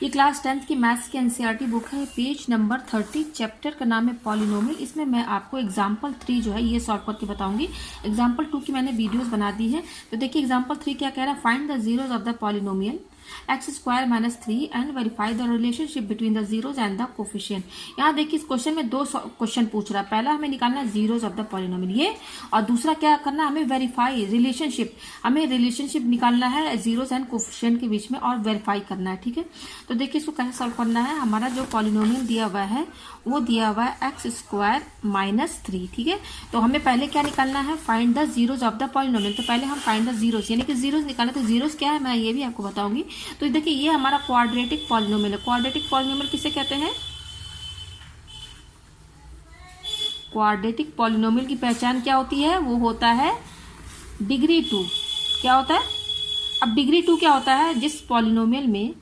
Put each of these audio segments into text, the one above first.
ये class 10th की maths की एनसीईआरटी बुक है, पेज नंबर 30, चैप्टर का नाम है पॉलिनोमियल। इसमें मैं आपको एग्जाम्पल 3 जो है ये सॉल्व करके बताऊंगी। एग्जाम्पल 2 की मैंने वीडियोस बना दी है। तो देखिए एग्जाम्पल 3 क्या कह रहा है, find the zeros of the polynomial x square minus 3 and verify the relationship between the zeros and the coefficient. यहाँ देखिए इस क्वेश्चन में दो क्वेश्चन पूछ रहा है। पहला हमें निकालना है जीरोज ऑफ द पॉलिनोमियल ये, और दूसरा क्या करना है, हमें वेरीफाई रिलेशनशिप, हमें रिलेशनशिप निकालना है जीरोज एंड कोफिशिएंट के बीच में और वेरीफाई करना है। ठीक है, तो देखिए इसको कैसे सॉल्व करना है। हमारा जो पॉलिनोमियल दिया हुआ है वो दिया हुआ है एक्स स्क्वायर माइनस 3। ठीक है, तो हमें पहले क्या निकालना है, find the zeros of the polynomial. तो पहले हम फाइंड द जीरोज यानी कि जीरोज निकालना। तो जीरोज क्या है मैं ये भी आपको बताऊंगी। तो देखिए ये हमारा क्वाड्रेटिक पॉलिनोमियल है। क्वाड्रेटिक पॉलिनोमियल किसे कहते हैं, क्वाड्रेटिक पॉलिनोमियल की पहचान क्या होती है, वो होता है डिग्री 2। क्या होता है, अब डिग्री 2 क्या होता है, जिस पॉलिनोमियल में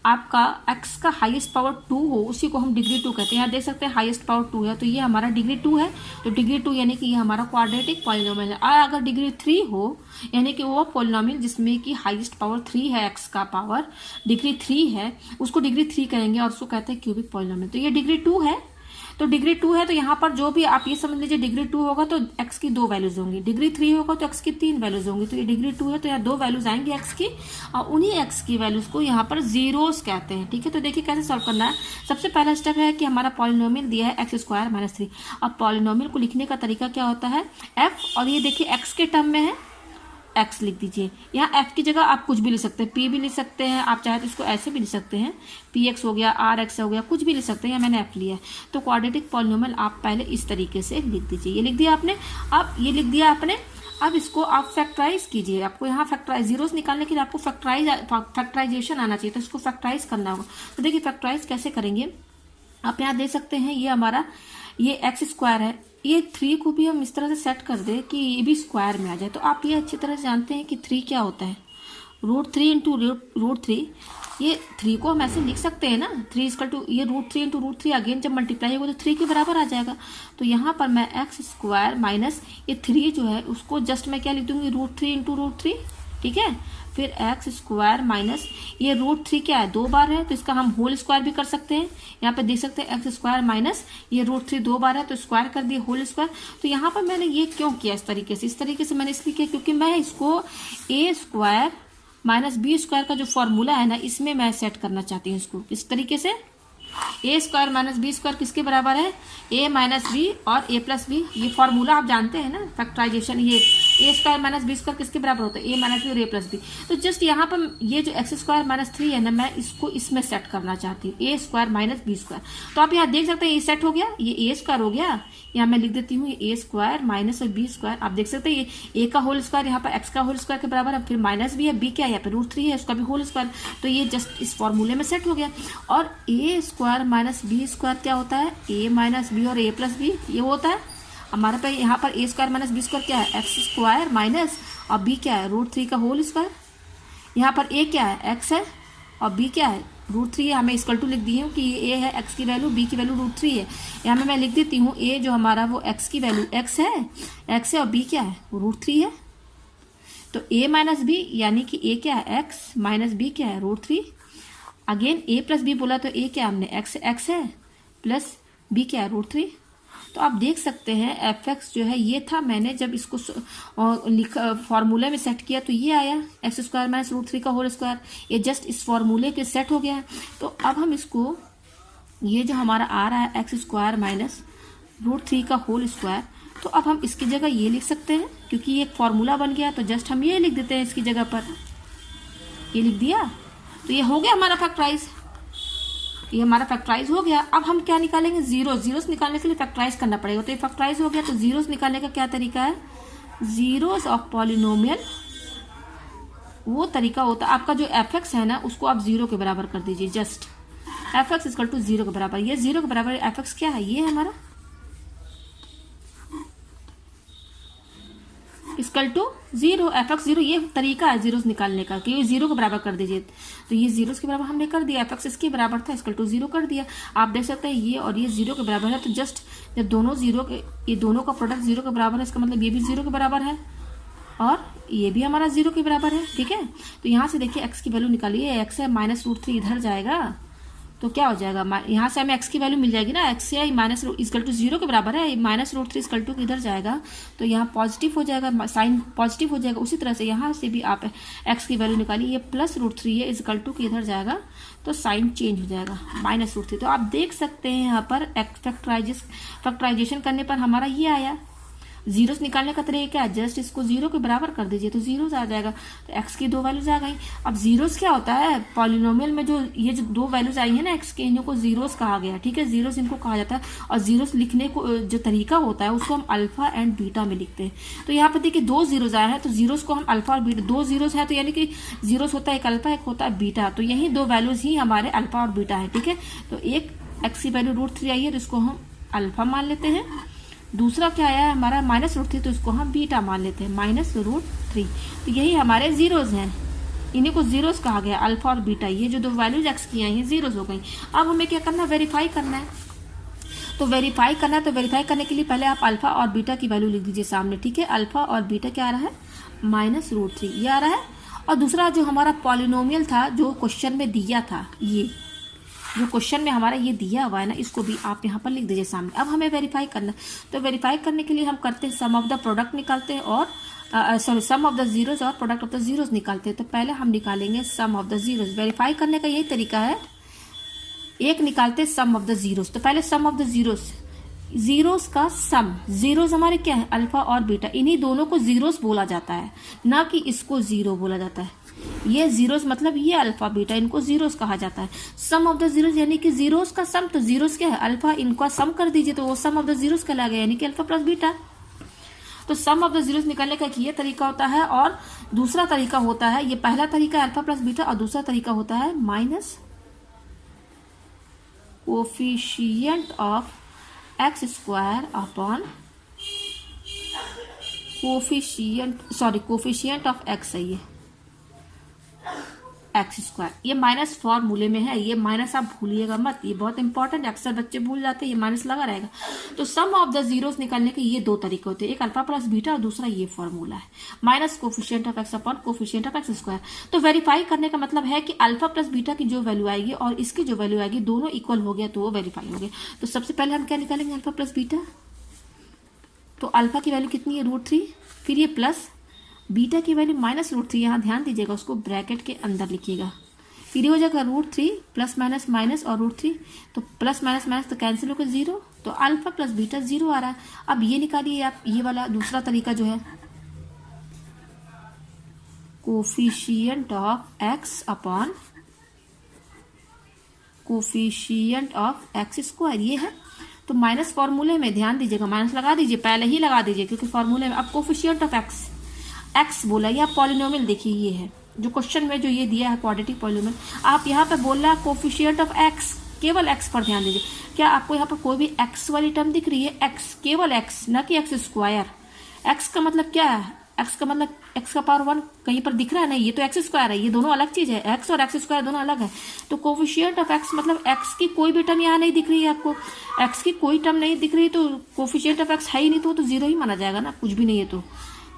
आपका x का हाईएस्ट पावर 2 हो उसी को हम डिग्री 2 कहते हैं। यहाँ देख सकते हैं हाईएस्ट पावर 2 है, तो ये हमारा डिग्री 2 है। तो डिग्री 2 यानी कि ये हमारा क्वाड्रेटिक पॉलिनोमियल है। और अगर डिग्री 3 हो यानी कि वो पॉलिनोमियल जिसमें कि हाईएस्ट पावर 3 है, x का पावर डिग्री 3 है, उसको डिग्री 3 कहेंगे और उसको कहते हैं क्यूबिक पॉलिनोमियल। तो ये डिग्री 2 है। तो डिग्री 2 है, तो यहाँ पर जो भी आप ये समझ लीजिए डिग्री 2 होगा तो x की 2 वैल्यूज होंगी, डिग्री 3 होगा तो x की 3 वैल्यूज होंगी। तो ये डिग्री 2 है तो यहाँ 2 वैल्यूज आएंगी x की, और उन्हीं x की वैल्यूज को यहाँ पर जीरोस कहते हैं। ठीक है, तो देखिए कैसे सॉल्व करना है। सबसे पहला स्टेप है कि हमारा पॉलिनोमियल दिया है एक्स स्क्वायर माइनस 3। अब पॉलिनोमियल को लिखने का तरीका क्या होता है, f, और ये देखिए x के टर्म में है, x लिख दीजिए। यहाँ f की जगह आप कुछ भी लिख सकते हैं, p भी लिख सकते हैं, आप चाहे तो इसको ऐसे भी लिख सकते हैं, px हो गया, rx हो गया, कुछ भी लिख सकते हैं। मैंने f लिया है। तो क्वाड्रेटिक पॉलिनोमियल आप पहले इस तरीके से लिख दीजिए। ये लिख दिया आपने। अब ये लिख दिया आपने, अब इसको आप फैक्टराइज कीजिए। आपको यहाँ फैक्टराइज जीरोस निकालने के लिए आपको फैक्टराइजेशन आना चाहिए, तो इसको फैक्टराइज करना होगा। तो देखिए फैक्टराइज कैसे करेंगे, आप यहाँ देख सकते हैं ये हमारा ये एक्स स्क्वायर है, ये 3 को भी हम इस तरह से सेट कर दे कि ये भी स्क्वायर में आ जाए। तो आप ये अच्छी तरह से जानते हैं कि 3 क्या होता है, √3 इंटू √3। ये 3 को हम ऐसे लिख सकते हैं ना, 3 इक्वल टू ये √3 इंटू √3, अगेन जब मल्टीप्लाई होगा तो 3 के बराबर आ जाएगा। तो यहाँ पर मैं एक्स स्क्वायर माइनस ये 3 जो है उसको जस्ट मैं क्या लिख दूंगी, √3 इंटू √3। ठीक है, फिर एक्स स्क्वायर माइनस ये √3 क्या है, 2 बार है तो इसका हम होल स्क्वायर भी कर सकते हैं। यहाँ पे देख सकते हैं एक्स स्क्वायर माइनस ये √3 2 बार है तो स्क्वायर कर दिए होल स्क्वायर। तो यहाँ पर मैंने ये क्यों किया इस तरीके से, मैंने इसलिए किया क्योंकि मैं इसको ए स्क्वायर माइनस बी स्क्वायर का जो फॉर्मूला है ना, इसमें मैं सेट करना चाहती हूँ इसको। इस तरीके से ए स्क्वायर माइनस बी स्क्वायर किसके बराबर है, ए माइनस बी और ए प्लस बी। ये फॉर्मूला आप जानते हैं ना फैक्टराइजेशन, ये ए स्क्वायर माइनस बी स्क्वायर किसके बराबर होता है, ए माइनस बी और ए प्लस बी। तो जस्ट यहाँ पर ये जो एक्स स्क्वायर माइनस 3 है ना, मैं इसको इसमें सेट करना चाहती हूँ, ए स्क्वायर माइनस बी स्क्वायर। तो आप यहाँ देख सकते हैं ये सेट हो गया, ये ए स्क्वायर हो गया। यहाँ मैं लिख देती हूँ ए स्क्वायर माइनस और बी स्क्वायर। आप देख सकते हैं ये ए का होल स्क्वायर यहाँ पर एक्स का होल स्क्वायर के बराबर है, फिर माइनस बी है, बी क्या है यहाँ पे √3 है, उसका भी होल स्क्वायर। तो ये जस्ट इस फॉर्मूले में सेट हो गया। और ए स्क्वायर माइनस बी स्क्वायर क्या होता है, ए माइनस बी और ए प्लस बी, ये होता है हमारे पे। यहाँ पर ए स्क्वायर माइनस बी स्क्वायर क्या है, एक्स स्क्वायर माइनस और बी क्या है √3 का होल स्क्वायर। यहाँ पर ए क्या है, एक्स है, और बी क्या है √3 है। हमें इक्वल टू लिख दी हूँ कि ये ए है, एक्स की वैल्यू, बी की वैल्यू √3 है। यहाँ में मैं लिख देती हूँ ए जो हमारा वो एक्स की वैल्यू एक्स है और बी क्या है √3 है। तो ए माइनस बी यानी कि ए क्या है, एक्स माइनस बी क्या है √3। अगेन ए प्लस बी बोला तो ए क्या हमने एक्स है प्लस बी क्या है √3। तो आप देख सकते हैं एफ एक्स जो है ये था, मैंने जब इसको फॉर्मूले में सेट किया तो ये आया एक्स स्क्वायर माइनस √3 का होल स्क्वायर। ये जस्ट इस फॉर्मूले के सेट हो गया है। तो अब हम इसको ये जो हमारा आ रहा है एक्स स्क्वायर माइनस √3 का होल स्क्वायर, तो अब हम इसकी जगह ये लिख सकते हैं क्योंकि ये एक फॉर्मूला बन गया। तो जस्ट हम ये लिख देते हैं इसकी जगह पर, ये लिख दिया। तो ये हो गया हमारा फैक्टराइज, ये हमारा फैक्टराइज हो गया। अब हम क्या निकालेंगे, जीरोस निकालने के लिए फैक्टराइज करना पड़ेगा। तो ये फैक्टराइज हो गया। तो जीरोस निकालने का क्या तरीका है, जीरोस ऑफ पॉलिनोमियल वो तरीका होता है, आपका जो एफ एक्स है ना उसको आप 0 के बराबर कर दीजिए। Just F X equal to 0 के बराबर, ये 0 के बराबर एफ एक्स क्या है, ये है हमारा इक्वल टू 0, एफ एक्स 0। ये तरीका है जीरोस निकालने का कि ये 0 के बराबर कर दीजिए। तो ये जीरोस के बराबर हमने कर दिया, एफ एक्स इसके बराबर था, इक्वल टू 0 कर दिया। आप देख सकते हैं ये और ये 0 के बराबर है। तो जस्ट जब दोनों 0 के, ये दोनों का प्रोडक्ट 0 के बराबर है, इसका मतलब ये भी 0 के बराबर है और ये भी हमारा 0 के बराबर है। ठीक है, तो यहाँ से देखिए एक्स की वैल्यू निकालिए, एक्स है माइनस √3 इधर जाएगा तो क्या हो जाएगा, यहाँ से हमें x की वैल्यू मिल जाएगी ना, x से माइनस इक्वल टू 0 के बराबर है, -√3 इक्वल टू इधर जाएगा तो यहाँ पॉजिटिव हो जाएगा, साइन पॉजिटिव हो जाएगा। उसी तरह से यहाँ से भी आप x की वैल्यू निकालिए, ये +√3 है इक्वल टू इधर जाएगा तो साइन चेंज हो जाएगा -√3। तो आप देख सकते हैं यहाँ पर फैक्टराइजेशन करने पर हमारा ये आया। जीरोस निकालने का तरीका क्या है, जस्ट इसको 0 के बराबर कर दीजिए तो जीरोस आ जाएगा। तो x की 2 वैल्यूज आ गई। अब जीरोस क्या होता है, पॉलिनोमियल में जो ये जो 2 वैल्यूज आई है ना x के, इनको जीरोस कहा गया, ठीक है, जीरोस इनको कहा जाता है। और जीरोस लिखने को जो तरीका होता है उसको हम अल्फा एंड बीटा में लिखते हैं। तो यहाँ पे देखिए 2 जीरोस आए हैं तो जीरोस को हम अल्फा और बीटा, 2 जीरोस है तो यानी कि जीरोस होता है एक अल्फा एक होता है बीटा, तो यही 2 वैल्यूज ही हमारे अल्फा और बीटा है, ठीक है। तो एक x की वैल्यू √3 आई है तो इसको हम अल्फा मान लेते हैं। दूसरा क्या आया है हमारा -√3, तो इसको हम बीटा मान लेते हैं -√3। तो यही हमारे जीरोस हैं, इन्हीं को जीरोस कहा गया, अल्फा और बीटा। ये जो 2 वैल्यूज x की आई हैं जीरोस हो गई। अब हमें क्या करना है, वेरीफाई करना है। तो वेरीफाई करना है, तो वेरीफाई करने के लिए पहले आप अल्फा और बीटा की वैल्यू लिख दीजिए सामने, ठीक है। अल्फा और बीटा क्या आ रहा है, -√3 ये आ रहा है। और दूसरा जो हमारा पॉलिनोमियल था जो क्वेश्चन में दिया था, ये जो क्वेश्चन में हमारा ये दिया हुआ है ना, इसको भी आप यहाँ पर लिख दीजिए सामने। अब हमें वेरीफाई करना है, तो वेरीफाई करने के लिए हम करते हैं सम ऑफ द प्रोडक्ट निकालते हैं और सम ऑफ द जीरोस और प्रोडक्ट ऑफ द जीरोस निकालते हैं। तो पहले हम निकालेंगे सम ऑफ द जीरोस। वेरीफाई करने का यही तरीका है, एक निकालते हैं सम ऑफ द जीरोस। तो पहले सम ऑफ द जीरोस, जीरोस का सम, जीरोस हमारे क्या है अल्फा और बीटा, इन्हीं दोनों को जीरोस बोला जाता है, ना कि इसको जीरो बोला जाता है। ये जीरोस मतलब ये अल्फा बीटा, इनको जीरोस कहा जाता है। सम ऑफ द जीरोस यानी कि जीरोस का सम, तो जीरोस क्या है अल्फा, इनका सम कर दीजिए तो वो सम ऑफ द जीरोस कहला गया, यानी कि अल्फा प्लस बीटा। तो सम ऑफ द जीरोस निकालने का ये तरीका होता है। और दूसरा तरीका होता है, ये पहला तरीका अल्फा प्लस बीटा, और दूसरा तरीका होता है minus coefficient of x square upon coefficient of x है, ये एक्स स्क्वायर। ये माइनस फॉर्मूले में है, ये माइनस आप भूलिएगा मत, ये बहुत इंपॉर्टेंट है, अक्सर बच्चे भूल जाते हैं, ये माइनस लगा रहेगा। तो सम ऑफ द जीरोस निकालने के ये 2 तरीके होते हैं, एक अल्फा प्लस बीटा और दूसरा ये फॉर्मूला है minus coefficient of x upon coefficient of x square. तो वेरीफाई करने का मतलब है कि अल्फा प्लस बीटा की जो वैल्यू आएगी और इसकी जो वैल्यू आएगी दोनों इक्वल हो गया तो वो वेरीफाई हो गया। तो सबसे पहले हम क्या निकालेंगे, अल्फा प्लस बीटा। तो अल्फा की वैल्यू कितनी है √3, फिर ये प्लस बीटा की वैल्यू -√3, यहाँ ध्यान दीजिएगा उसको ब्रैकेट के अंदर लिखिएगा, फिर ये हो जाएगा √3 प्लस माइनस माइनस और √3, तो प्लस माइनस माइनस तो कैंसिल होकर 0, तो अल्फा प्लस बीटा 0 आ रहा है। अब ये निकालिए आप, ये वाला दूसरा तरीका जो है coefficient of x upon coefficient of x square, ये है। तो माइनस फॉर्मूले में ध्यान दीजिएगा, माइनस लगा दीजिए, पहले ही लगा दीजिए क्योंकि फॉर्मूले में। अब कोफिशिएंट ऑफ एक्स बोला, ये आप पॉलिनोमियल देखिए, ये है जो क्वेश्चन में जो ये दिया है क्वाड्रेटिक पॉलिनोमियल। आप यहाँ पे बोल रहा है कोफिशिएंट ऑफ एक्स, केवल एक्स पर ध्यान दीजिए। क्या आपको यहाँ पर कोई भी एक्स वाली टर्म दिख रही है, एक्स केवल एक्स, ना कि एक्स स्क्वायर। एक्स का मतलब क्या है, एक्स का मतलब एक्स का पावर 1 कहीं पर दिख रहा है, नहीं, ये तो एक्स स्क्वायर है, ये दोनों अलग चीज है, एक्स और एक्स स्क्वायर दोनों अलग है। तो कोफिशिएंट ऑफ एक्स मतलब एक्स की कोई भी टर्म यहाँ नहीं दिख रही है आपको, एक्स की कोई टर्म नहीं दिख रही, तो कोफिशिएंट ऑफ एक्स है ही नहीं, तो 0 ही माना जाएगा ना, कुछ भी नहीं है तो,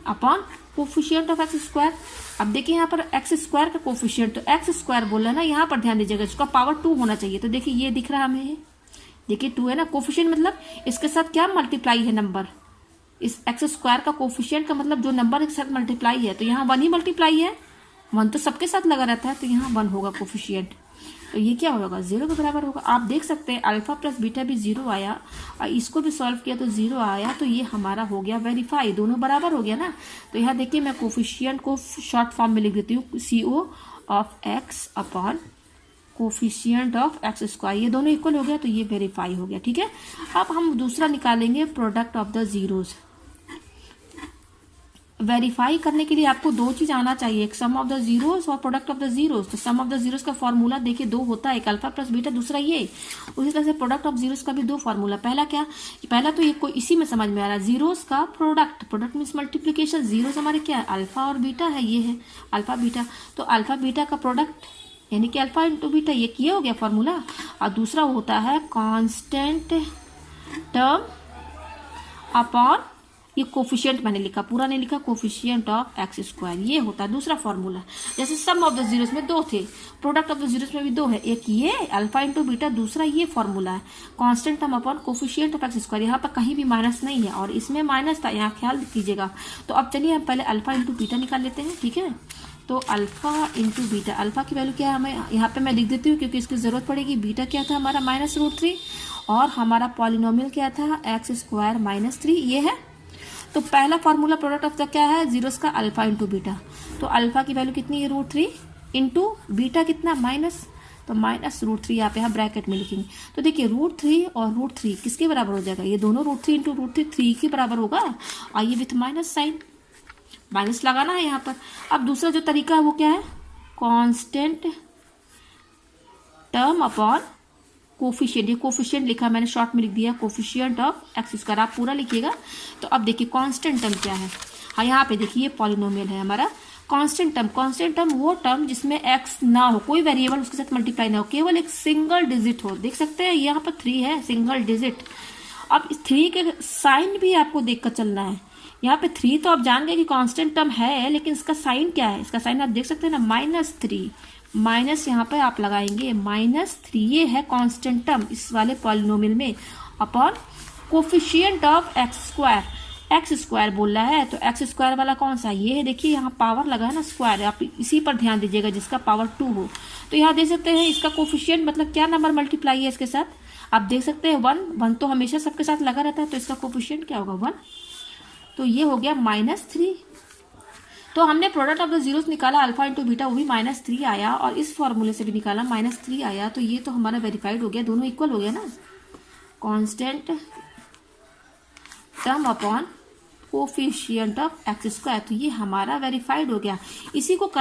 upon coefficient of x square. अब देखिए यहाँ पर एक्स स्क्वायर का कोफिशिएंट, तो एक्स स्क्वायर बोल रहा है ना, यहाँ पर ध्यान दीजिएगा, इसका पावर 2 होना चाहिए। तो देखिए ये दिख रहा है हमें, देखिए 2 है ना, कोफिशिएंट मतलब इसके साथ क्या मल्टीप्लाई है नंबर, इस एक्स स्क्वायर का कोफिशिएंट का मतलब जो नंबर के साथ मल्टीप्लाई है, तो यहाँ 1 ही मल्टीप्लाई है, 1 तो सबके साथ लगा रहता है, तो यहाँ 1 होगा कोफिशिएंट। तो ये क्या होगा, 0 के बराबर होगा। आप देख सकते हैं अल्फा प्लस बीटा भी 0 आया, और इसको भी सॉल्व किया तो 0 आया, तो ये हमारा हो गया वेरीफाई, दोनों बराबर हो गया ना। तो यहाँ देखिए मैं कोफिशिएंट को शॉर्ट फॉर्म में लिख देती हूँ, CO of x upon coefficient of x square, ये दोनों इक्वल हो गया, तो ये वेरीफाई हो गया, ठीक है। अब हम दूसरा निकालेंगे product of the zeros. Verify करने के लिए आपको 2 चीज आना चाहिए, एक सम ऑफ द जीरोस और प्रोडक्ट ऑफ द जीरोस। तो सम ऑफ द जीरोस का फॉर्मूला देखिए 2 होता है, एक अल्फा प्लस बीटा, दूसरा ये। उसी तरह से प्रोडक्ट ऑफ जीरोस का भी 2 फॉर्मूला, पहला क्या, पहला तो ये कोई इसी में समझ में आ रहा है, जीरोस का प्रोडक्ट मीन्स मल्टीप्लीकेशन, जीरोस हमारे क्या है अल्फा और बीटा है, ये है अल्फा बीटा, तो अल्फा बीटा का प्रोडक्ट यानी कि अल्फा इंटू बीटा, ये किया हो गया फॉर्मूला। और दूसरा होता है कांस्टेंट टर्म अपॉन ये कोफिशिएंट मैंने लिखा, पूरा नहीं लिखा, कोफिशिएंट ऑफ एक्स स्क्वायर, ये होता है दूसरा फॉर्मूला। जैसे सम ऑफ द जीरोस में 2 थे, प्रोडक्ट ऑफ द जीरोस में भी 2 है, एक ये अल्फा इंटू बीटा, दूसरा ये फॉर्मूला है constant term upon coefficient of x square. यहाँ पर कहीं भी माइनस नहीं है और इसमें माइनस था, यहाँ ख्याल कीजिएगा। तो अब चलिए हम पहले अल्फा इंटू बीटा निकाल लेते हैं, ठीक है। तो अल्फा इंटू बीटा, अल्फा की वैल्यू क्या है हमें यहाँ पे मैं लिख देती हूँ क्योंकि इसकी जरूरत पड़ेगी। बीटा क्या था हमारा -√3 और हमारा पॉलिनोमियल क्या था एक्स स्क्वायर -3, ये है। तो पहला फॉर्मूला प्रोडक्ट ऑफ द क्या है जीरोस का, अल्फा इंटू बीटा। तो अल्फा की वैल्यू कितनी है √3 इंटू बीटा कितना माइनस, तो -√3 आप यहाँ ब्रैकेट में लिखेंगे। तो देखिए √3 और √3 किसके बराबर हो जाएगा, ये दोनों √3 इंटू √3 3 के बराबर होगा। आइए विथ माइनस साइन, माइनस लगाना है यहाँ पर। अब दूसरा जो तरीका है वो क्या है, कांस्टेंट टर्म अपॉन कोफिशिएंट, ये कोफिशिएंट लिखा मैंने शॉर्ट में लिख दिया, कोफिशिएंट ऑफ एक्स स्क्वायर, आप पूरा लिखिएगा। तो अब देखिए कांस्टेंट टर्म क्या है, हाँ यहाँ पे देखिए पॉलिनोमियल है हमारा। कांस्टेंट टर्म वो टर्म जिसमें एक्स ना हो, कोई वेरिएबल उसके साथ मल्टीप्लाई ना हो, केवल एक सिंगल डिजिट हो। देख सकते हैं यहाँ पर 3 है, सिंगल डिजिट। अब इस 3 के साइन भी आपको देखकर चलना है। यहाँ पे 3 तो आप जान गए कि कांस्टेंट टर्म है, लेकिन इसका साइन क्या है, इसका साइन आप देख सकते हैं ना -3, माइनस यहाँ पे आप लगाएंगे -3, ये है कांस्टेंट टर्म इस वाले पॉलिनोमियल में, upon coefficient of x square बोल रहा है। तो एक्स स्क्वायर वाला कौन सा, ये है, देखिए यहाँ पावर लगा है ना स्क्वायर, आप इसी पर ध्यान दीजिएगा जिसका पावर 2 हो। तो यहाँ देख सकते हैं इसका कोफिशिएंट मतलब क्या नंबर मल्टीप्लाई है इसके साथ, आप देख सकते हैं 1 तो हमेशा सबके साथ लगा रहता है, तो इसका कोफिशिएंट क्या होगा 1, तो ये हो गया -3। तो हमने प्रोडक्ट ऑफ द जीरोस निकाला अल्फा इंटू बीटा, वो भी -3 आया, और इस फॉर्मूले से भी निकाला -3 आया। तो ये तो हमारा वेरीफाइड हो गया, दोनों इक्वल हो गया ना, constant term upon coefficient of x square, तो ये हमारा वेरीफाइड हो गया। इसी को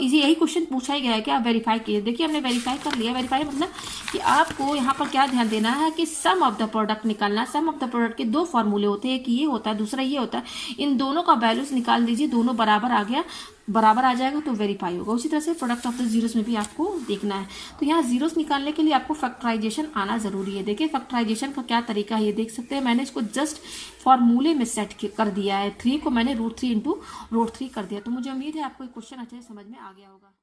यही क्वेश्चन पूछा ही गया है कि आप वेरीफाई कीजिए। देखिए हमने वेरीफाई कर लिया। वेरीफाई मतलब कि आपको यहाँ पर क्या ध्यान देना है कि सम ऑफ द प्रोडक्ट निकालना। सम ऑफ द प्रोडक्ट के 2 फॉर्मूले होते हैं, एक ये होता है दूसरा ये होता है। इन दोनों का वैल्यूज निकाल दीजिए, दोनों बराबर आ गया, बराबर आ जाएगा तो वेरीफाई होगा। उसी तरह से प्रोडक्ट ऑफ द जीरोस में भी आपको देखना है। तो यहाँ जीरोस निकालने के लिए आपको फैक्टराइजेशन आना जरूरी है। देखिए फैक्टराइजेशन का क्या तरीका है ये देख सकते हैं। मैंने इसको जस्ट फॉर्मूले में सेट कर दिया है। 3 को मैंने √3 इंटू √3 कर दिया। तो मुझे उम्मीद है आपको ये क्वेश्चन अच्छे से समझ में आ गया होगा।